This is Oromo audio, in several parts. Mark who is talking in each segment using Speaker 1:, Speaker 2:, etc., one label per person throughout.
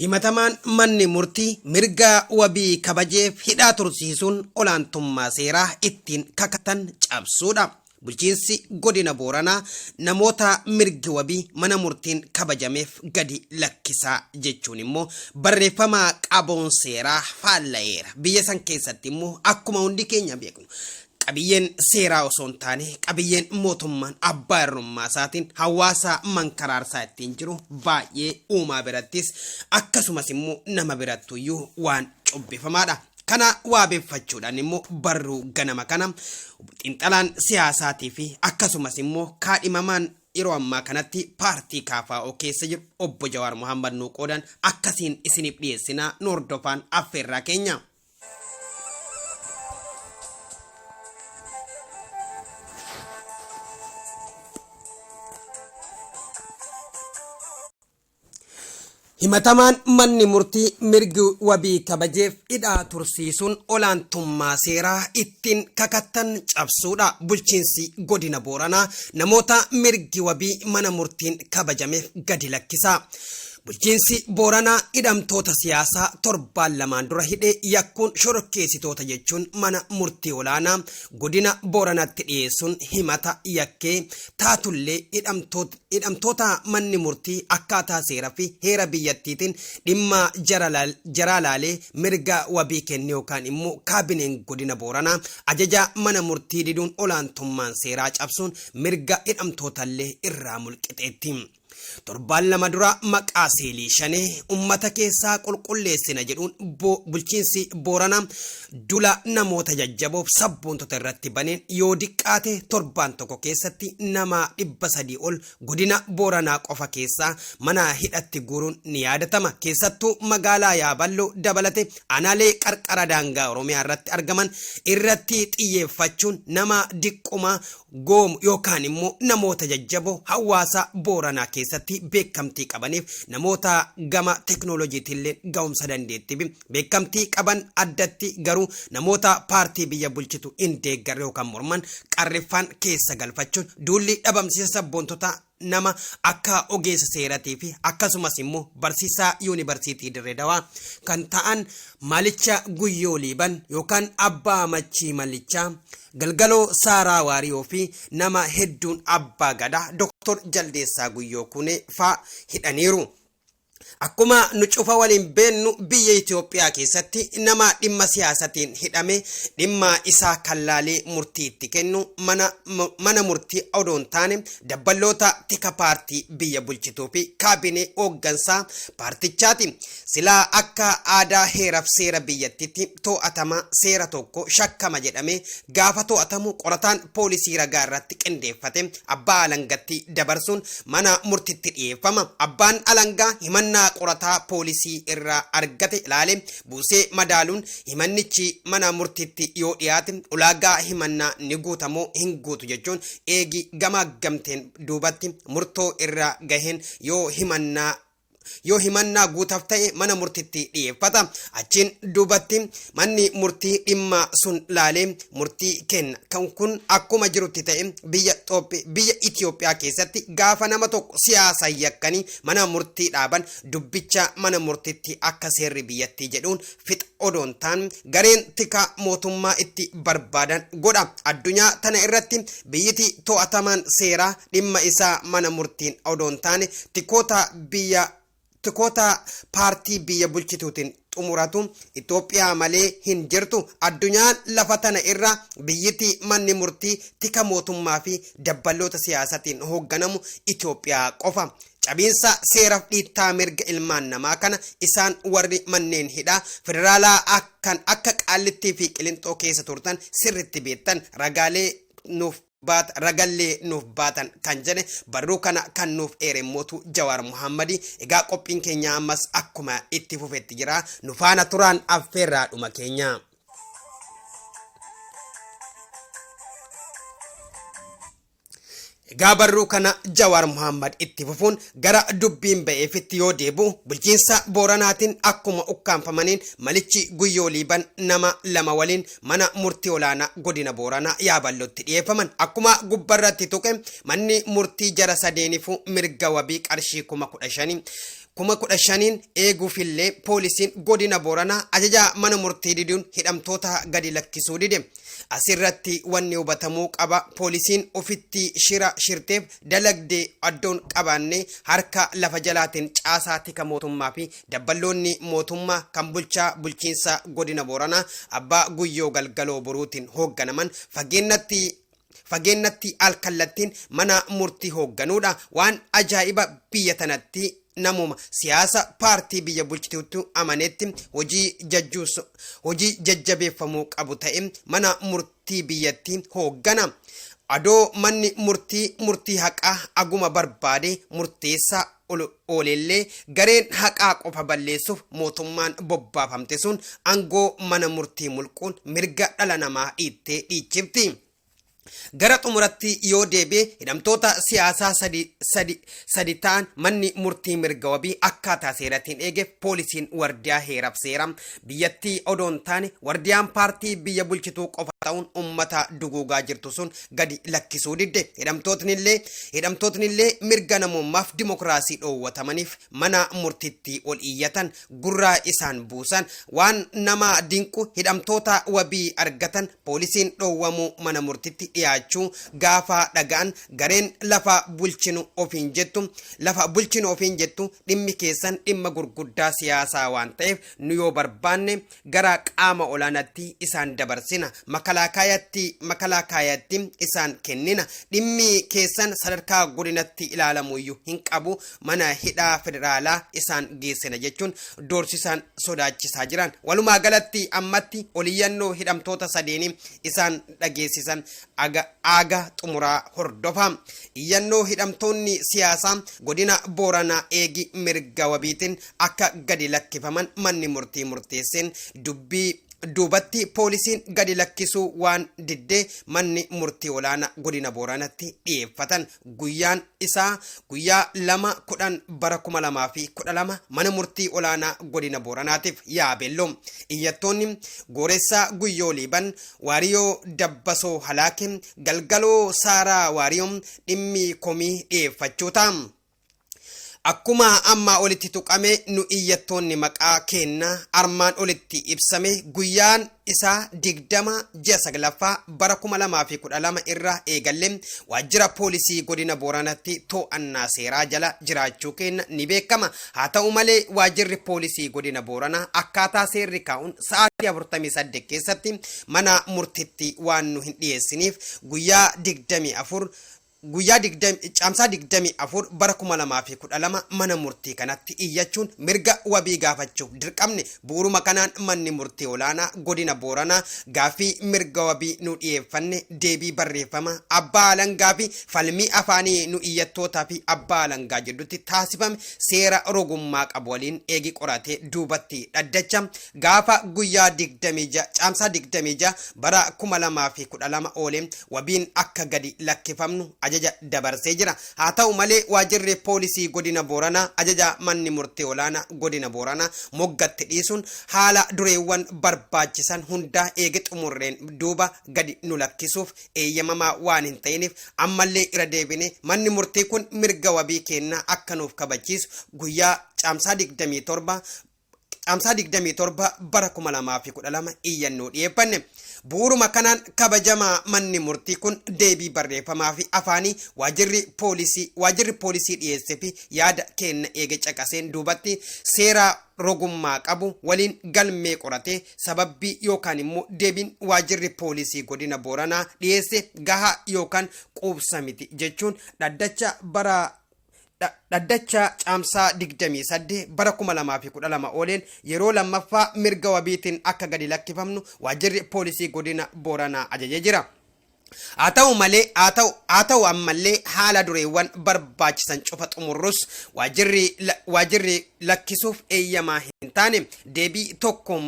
Speaker 1: himatamaan manni murtii mirga wabii kabajeef hidhaa tursiisuun olaantummaa seeraa ittiin kakatan cabsuudha. Bulchiinsi godina Booranaa namoota mirgi wabii mana murtiin kabajameef gadi lakkisaa jechuun immoo barreeffama qaboon seeraa faalla'eera. Biyya san keessatti immoo akkuma hundi keenya beeknu qabiyyeen seeraa osoo hin taane qabiyyeen mootummaan abbaa irrummaa isaatiin hawaasa mankaraarsaa ittiin jiru baay'ee uumaa birattis akkasumas immoo nama birattuyyuu waan cubbifamaadha. Kana waabeeffachuudhaan immoo barruu ganama kana xiinxalaan siyaasaatii fi akkasumas immoo kaadhimamaan yeroo ammaa kanatti paartii KFO keessa jiru obbo Jawaar Mohaammed nuu qoodan akkasiin isiniif dhiyeessinaa nu hordofaan affeerraa keenya. Himatamaan manni murtii mirgi wabii kabajeef hidhaa tursiisuun olaantummaa seeraa ittiin kakatan cabsuudha. Bulchiinsi godina Booranaa namoota mirgi wabii mana murtiin kabajameef gadi lakkisaa. Bulchiinsi Booranaa hidhamtoota siyaasaa 7 dura hidhee yakkuun shororkeessitoota jechuun mana murtii olaanaa godina Booranaatti dhiyeessuun himata yakkee taatullee hidhamtoota manni murtii akkaataa seeraa fi heera biyyattiitiin dhimma jaralaalee mirga wabii kenne yookaan immoo kaabineen godina Booranaa ajaja mana murtii diduun olaantummaan seeraa cabsuun mirga hidhamtootaallee irraa mulqixeetti. 7 dura maqaa seelii shanee ummata keessaa qulqulleessina jedhuun bulchiinsi Booranaa dula namoota jajjaboof sabboontota irratti baneen yoo diqqaate 7 keessatti nama 300 ol godina Booranaa qofa keessaa mana hidhatti guuruun ni yaadatama. Keessattuu magaalaa Yaaballoo dabalate aanaalee qarqara daangaa Oromiyaa irratti argaman irratti xiyyeeffachuun nama diqquma goomu yookaan immoo namoota jajjaboo hawaasa Booranaa keessatti beekamtii qabaniif namoota gama teknooloojiitiin ga'umsa dandeettii fi beekamtii qaban addatti garuu namoota paartii biyya bulchitu hin deeggarre yookaan morman qarriffaan keessa galfachuun duulli dhabamsiisa sabboontota nama akka ogeessa seeratii fi akkasumas immoo barsiisaa yuunivarsiitii Dirree Dawaa kan ta'an Malicha Guyyoo Liiban yookaan abbaa machii Malichaa Galgaloo Saaraa Waariyoo fi nama hedduun abbaa gadaa Dr. Jaldeessaa Guyyoo Kunee faa hidhaniiru. Akkuma nu cufa waliin beennu biyya Itoophiyaa keessatti nama dhimma siyaasatiin hidhame dhimma isaa kallaalee murtii itti kennu mana murtii odoo hin taane dabballoota tika paartii biyya bulchituu fi kaabinee hooggansaa paartichaati. Silaa akka aadaa heeraaf seera biyyattiitti to'atama seera tokko shakkama jedhamee gaafa to'atamu qorataan poolisii ragaa irratti qindeeffate abbaa alangatti dabarsuun mana murtiitti dhiyeeffama. Abbaan alangaa himannaa qorataa poolisii irraa argate ilaalee buusee madaaluun himannichi mana murtiitti yoo dhiyaate ulaagaa himannaa ni guutamoo hin guutu jechuun eegi gamaggamteen duubatti murtoo irraa gaheen yoo himannaa guutaaf ta'e mana murtiitti dhiyeeffata. Achiin duubatti manni murtii dhimma sun laalee murtii kenna. Kan kun akkuma jirutti ta'e biyya Itoophiyaa keessatti gaafa nama tokko siyaasa yakkanii mana murtii dhaaban dubbicha mana murtiitti akka seerri biyyattii jedhuun fixa odoon taan gareen tika mootummaa itti barbaadan godha. Addunyaa tana irratti biyyiti to'atamaan seeraa dhimma isaa mana murtiin odoon taane tikoota paartii biyya bulchituutiin xumuratu Itoophiyaa malee hin jirtu. Addunyaan lafa tana irra biyyiti manni murtii tika mootummaa fi dabballoota siyaasatiin hoogganamu Itoophiyaa qofa. Cabiinsa seeraaf dhiittaa mirga ilmaan namaa kana isaan warri manneen hidhaa federaalaa akka Qaallittii fi Qilinxoo keessa turtan sirritti beektan ragallee nuuf baatan kan jedhe barruu kana kan nuuf eeremootu Jawaar Mohaammed. Egaa qophiin keenya ammas akkuma itti fufetti jira. Nu faana turaan affeerraa dhuma keenya. Egaa barruu kana Jawaar Mohaammed itti fufuun gara dubbiin ba'eefitti yoo deebi'u bulchiinsa Booranaatiin akkuma ukkaanfamaniin Malichi Guyyoo Liiban nama 2 waliin mana murtii olaanaa godina Booranaa Yaaballootti dhiyeeffaman. Akkuma gubbarratti tuqe manni murtii jara sadeeniifuu mirga wabii qarshii 15,000 15,000 eeguufillee poolisiin godina Booranaa ajaja mana murtii diduun hidhamtoota gadi lakkisuu dide. Asirratti wanni hubatamuu qaba. Poolisiin ofitti shirteef dalagdee addoon qabaanne harka lafa jalaatiin caasaa tika mootummaa fi dabballoonni mootummaa kan bulchiinsa godina Booranaa abbaa Guyyoo Galgaloo Boruutiin hoogganaman fageenyatti alkallattiin mana murtii hoogganuudha. Waan ajaa'iba biyya tanatti namuma siyaasa paartii biyya bulchituutti amanetti hojii jajjabeeffamuu qabu ta'e mana murtii biyyatti hooggana. Adoo manni murtii haqaa aguma barbaade murteessaa oolellee gareen haqaa qofa balleessuuf mootummaan bobbaafamte sun aangoo mana murtii mulquun mirga dhala namaa dhiittee dhiichifti. Gara xumuratti yoo deebi'e hidhamtoota siyaasaa sadi ta'an manni murtii mirga wabii akkaataa seeratiin eege poolisiin wardiyaa heeraaf seera biyyattii odoon taane wardiyaan paartii biyya bulchituu qofa ta'uun ummata duguugaa jirtu sun gadi lakkisuu didde. Hidhamtootnillee mirga namummaaf dimokiraasii dhoowwatamaniif mana murtiitti ol iyyatan gurraa isaan buusan. Waan nama dinqu hidhamtoota wabii argatan poolisiin dhoowwamuu mana murtiitti dhiyaachuu gaafa dhaga'an gareen lafa bulchinu ofiin jettu dhimmi keessan dhimma gurguddaa siyaasaa waan ta'eef nu yoo barbaanne gara qaama olaanaatti isaan dabarsina, makalaakaayatti isaan kennina, dhimmi keessan sadarkaa godinatti ilaalamuyyuu hin qabu, mana hidhaa federaalaa isaan geessina jechuun doorsisaan sodaachisaa jiran. Walumaa galatti ammatti oliyyannoo hidhamtoota sadeenii isaan dhageessisan aga xumuraa hordofa. Iyyannoo hidhamtoonni siyaasaa godina Booranaa eegi mirga wabiitiin akka gadi lakkifaman manni murtii murteesseen duubatti poolisiin gadi lakkisuu waan diddee manni murtii olaanaa godina Booranaatti dhiyeeffatan. Guyyaan isaa guyyaa 2/10/2012 mana murtii olaanaa godina Booranaatiif yaabello. Iyyattoonni Gooressaa Guyyoo Liiban, Waariyoo Dabbasoo Halaakin, Galgaloo Saaraa Waariyoon dhimmi komii dhiyeeffachuu ta'a. Akkuma amma olitti tuqame nu iyyattoonni maqaa kennaa armaan olitti ibsame guyyaan isaa 20/9/2012 irraa eegalle waajjira poolisii godina Booranatti to'annaa seeraa jala jiraachuu keenya ni beekama. Haa ta'u malee waajjirri poolisii godina Booranaa akkaataa seerri kaa'uun sa'aatii 48 keessatti mana murtiitti waan nu hin dhiyeessiniif guyyaa 24/2012 mana murtii kanatti iyyachuun mirga wabii gaafachuuf dirqamne. Bu'uuruma kanaan manni murtii olaanaa godina Booranaa gaaffii mirga wabii nu dhiyeeffanne deebii barreeffama abbaa alangaa fi falmii afaanii nu iyyattootaa fi abbaa alangaa jedhutti taasifame seera rogummaa qabu waliin eegi qoratee duubatti dhaddacha gaafa guyyaa 26/2012 oolee wabiin akka gadi lakkifamnu ajaja dabarsee jira. Haa ta'u malee waajjirri poolisii godina Booranaa ajaja manni murtii olaanaa godina Booranaa moggatti dhiisuun haala dureewwan barbaachisan hundaa eege xumurreen duuba gadi nu lakkisuuf eeyyamamaa waan hin ta'iniif ammallee irra deebine manni murtii kun mirga wabii kennaa akka nuuf kabachiisu guyyaa caamsaa 27/2012 iyyannoo dhiyeeffanne. Bu'uuruma kanaan kabajamaa manni murtii kun deebii barreeffamaa fi afaanii waajjirri poolisii dhiyeessee fi yaada kenna eege caqaseen duubatti seera rogummaa qabu waliin galmee qoratee sababbii yookaan immoo deebiin waajjirri poolisii godina Booranaa dhiyeesse gahaa yookaan quubsa miti jechuun dhaddacha caamsaa 28/2012 ooleen yeroo lammaffaa mirga wabiitiin akka gadi lakkifamnu waajjirri poolisii godina Booranaa ajajee jira. Haa ta'u ammallee haala dureewwan barbaachisan cufa xumurrus waajjirri lakkisuuf eeyyamaa hin taane deebii tokkoon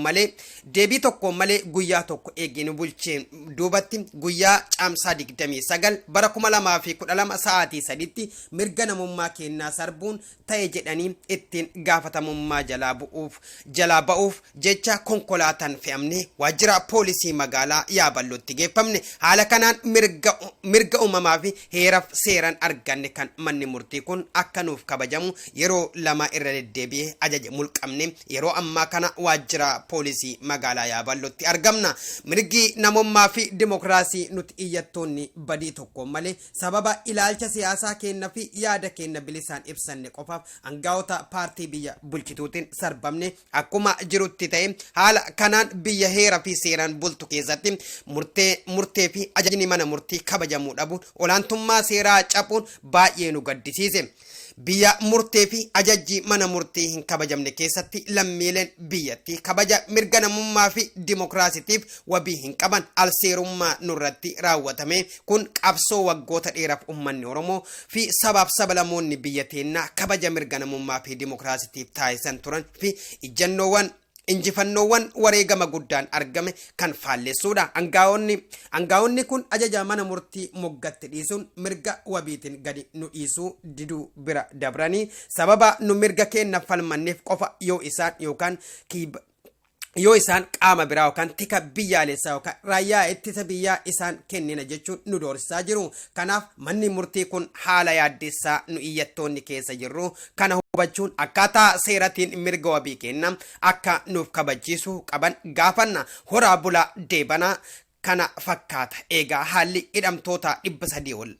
Speaker 1: malee guyyaa tokko eeginu bulcheen duubatti guyyaa caamsaa 29/2012 sa'aatii 3tti mirga namummaa kennaa sarbuun ta'e jedhanii ittiin gaafatamummaa jalaa ba'uuf jecha konkolaataan fe'amne waajjira poolisii magaalaa Yaabalootti geeffamne. Haala kanaan taanaan mirga uumamaa fi heeraaf seeraan arganne kan manni murtii kun akka nuuf kabajamu yeroo lama irra deddeebi'ee ajaja mulqamne yeroo ammaa kana waajjira poolisii magaalaa Yaabalootti argamna. Mirgi namummaa fi dimokiraasii nuti iyyattoonni badii tokko malee sababa ilaalcha siyaasaa keenya fi yaada keenya bilisaan ibsanne qofaaf aangawoota paartii biyya bulchituutiin sarbamne akkuma jirutti ta'e haala kanaan biyya heera fi seeraan bultu keessatti murtee fi ajajni mana murtii kabajamuu dhabuun olaantummaa seeraa cabuun baay'ee nu gaddisiise. Biyya murtee fi ajajji mana murtii hin kabajamne keessatti lammiileen biyyatti kabaja mirga namummaa fi dimokiraasitiif wabii hin qaban alseerummaa nurratti raawwatame kun qabsoo waggoota dheeraaf ummanni Oromoo fi sabaaf sablamoonni biyya teenyaa kabaja mirga namummaa fi dimokiraasitiif taasisan turan fi injifannoowwan wareegama guddaan argame kan faalleessuudha. Aangaa'onni kun ajaja mana murtii moggaatti dhiisuun mirga wabiitiin gadi nu dhiisuu diduu bira dabranii sababa nu mirga keenya falmanneef qofa yoo isaan qaama biraa yookaan tika biyyaalessaa yookaan raayyaa ittisa biyyaa isaan kennina jechuun nu doorsisaa jiru. Kanaaf manni murtii kun haala yaaddessaa nu iyyattoonni keessa jirru kana hubachuun akkaataa seeratiin mirga wabii kenna akka nuuf kabachiisuu qaban gaafanna. Horaa bulaa deebanaa kana fakkaata eegaa haalli hidhamtoota 300 ol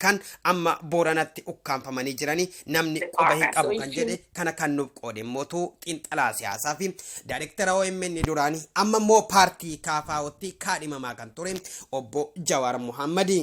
Speaker 1: kan amma Booranatti ukkaanfamanii jiranii namni quba hin qabu kan jedhe kana kan nuuf qoode mootuu xiinxalaa siyaasaa fi daayirektara OMN duraanii amma immoo paartii KFO'tti kaadhimamaa kan ture obbo Jawaar Mohammadi.